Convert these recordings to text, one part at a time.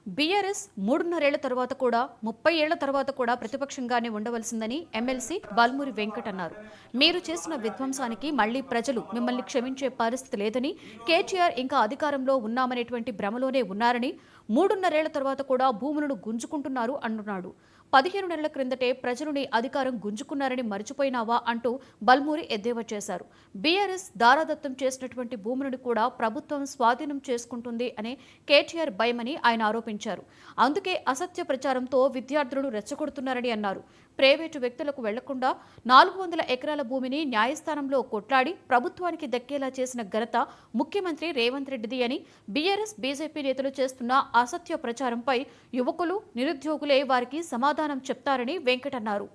BRS 3.5 ఏళ్ల తర్వాత కూడా 30 ఏళ్ల తర్వాత కూడా ప్రతిపక్షంగానే ఉండవలసిందని ఎమ్మెల్సీ బల్మూరి వెంకట్ అన్నారు. మీరు చేసిన విధ్వంసానికి మళ్లీ ప్రజలు మిమ్మల్ని క్షమించే పరిస్థితి లేదని, కేటీఆర్ ఇంకా అధికారంలో ఉన్నామనేటువంటి భ్రమలోనే ఉన్నారని, 3.5 ఏళ్ల తర్వాత కూడా భూములను గుంజుకుంటున్నారు అంటున్నాడు. 15 నెలల క్రిందటే ప్రజలు నీ అధికారం గుంజుకున్నారని మర్చిపోయినావా అంటూ బల్మూరి ఎద్దేవా చేశారు. బీఆర్ఎస్ దారాదత్తం చేసినటువంటి భూములను కూడా ప్రభుత్వం స్వాధీనం చేసుకుంటుంది అనే కేటీఆర్ భయమని ఆయన ఆరోపించారు. అందుకే అసత్య ప్రచారంతో విద్యార్థులను రెచ్చగొడుతున్నారని అన్నారు. ప్రైవేటు వ్యక్తులకు వెళ్లకుండా 400 ఎకరాల భూమిని న్యాయస్థానంలో కొట్లాడి ప్రభుత్వానికి దక్కేలా చేసిన ఘనత ముఖ్యమంత్రి రేవంత్ రెడ్డిది అని, బీఆర్ఎస్ బీజేపీ నేతలు చేస్తున్న అసత్య ప్రచారంపై యువకులు, నిరుద్యోగులే వారికి సమాధానం చెప్తారని వెంకట్ అన్నారు.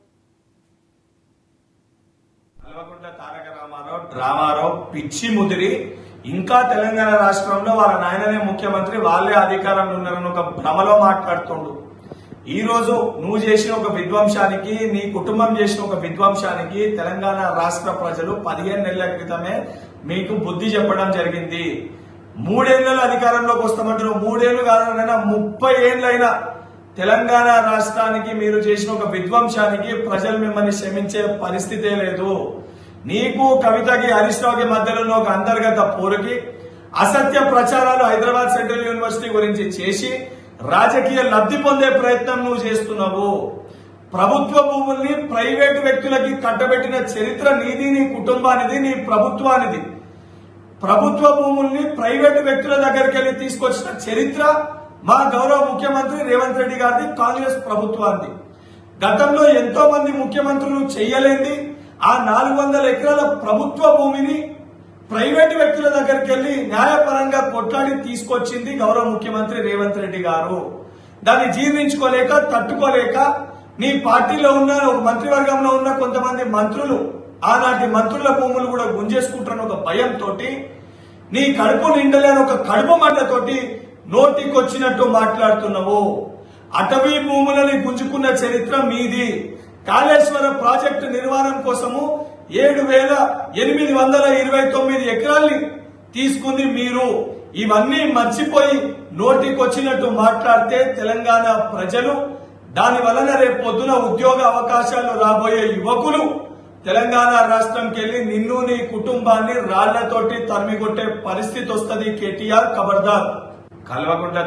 రామారావు పిచ్చి ముదిరి ఇంకా తెలంగాణ రాష్ట్రంలో వాళ్ళ నాయననే ముఖ్యమంత్రి, వాళ్ళే అధికారంలో ఉన్నారని ఒక భ్రమలో మాట్లాడుతుండు. ఈ రోజు నువ్వు చేసిన ఒక విధ్వంసానికి, నీ కుటుంబం చేసిన ఒక విధ్వంసానికి తెలంగాణ రాష్ట్ర ప్రజలు 15 నెలల క్రితమే మీకు బుద్ధి చెప్పడం జరిగింది. 3 ఏళ్లలో అధికారంలోకి వస్తామంటారు. 3 ఏళ్లు కాదనైనా 30 ఏళ్లైనా తెలంగాణ రాష్ట్రానికి మీరు చేసిన ఒక విధ్వంసానికి ప్రజలు మిమ్మల్ని క్షమించే పరిస్థితే లేదు. నీకు కవితకి, హరీష్ రావుకి మధ్యలో ఒక అంతర్గత పోరుకి అసత్య ప్రచారాలు హైదరాబాద్ సెంట్రల్ యూనివర్సిటీ గురించి చేసి రాజకీయ లబ్ధి పొందే ప్రయత్నం నువ్వు చేస్తున్నావు. ప్రభుత్వ భూముల్ని ప్రైవేటు వ్యక్తులకి కట్టబెట్టిన చరిత్ర నీది, నీ కుటుంబానిది, నీ ప్రభుత్వానిది. ప్రభుత్వ భూముల్ని ప్రైవేటు వ్యక్తుల దగ్గరికి వెళ్లి తీసుకొచ్చిన చరిత్ర మా గౌరవ ముఖ్యమంత్రి రేవంత్ రెడ్డి గారిది, కాంగ్రెస్ ప్రభుత్వానికి. గతంలో ఎంతో మంది ముఖ్యమంత్రులు చేయలేంది ఆ 400 ఎకరాల ప్రభుత్వ భూమిని ప్రైవేటు వ్యక్తుల దగ్గరికి వెళ్లి న్యాయపరంగా కొట్లాడి తీసుకొచ్చింది గౌరవ ముఖ్యమంత్రి రేవంత్ రెడ్డి గారు. దాన్ని జీర్ణించుకోలేక, తట్టుకోలేక నీ పార్టీలో ఉన్న ఒక మంత్రివర్గంలో ఉన్న కొంతమంది మంత్రులు ఆనాటి మంత్రుల భూములు కూడా గుంజేసుకుంటున్న ఒక భయంతో, నీ కడుపు నిండలేని ఒక కడుపు మంటతోటి నోటికొచ్చినట్టు మాట్లాడుతున్నావు. అటవీ భూములని గుంజుకున్న చరిత్ర మీది. కాళేశ్వరం ప్రాజెక్టు నిర్మాణం కోసము 7,829 ఎకరాల్ని తీసుకుంది మీరు. ఇవన్నీ మర్చిపోయి నోటికొచ్చినట్టు మాట్లాడితే తెలంగాణ ప్రజలు, దాని వలన రేపు పొద్దున ఉద్యోగ అవకాశాలు రాబోయే యువకులు తెలంగాణ రాష్ట్రంకి వెళ్లి నిన్ను, నీ కుటుంబాన్ని రాళ్లతోటి తరిమికొట్టే పరిస్థితి వస్తుంది. కేటీఆర్ ఖబర్దార్. కల్వకుంట్ల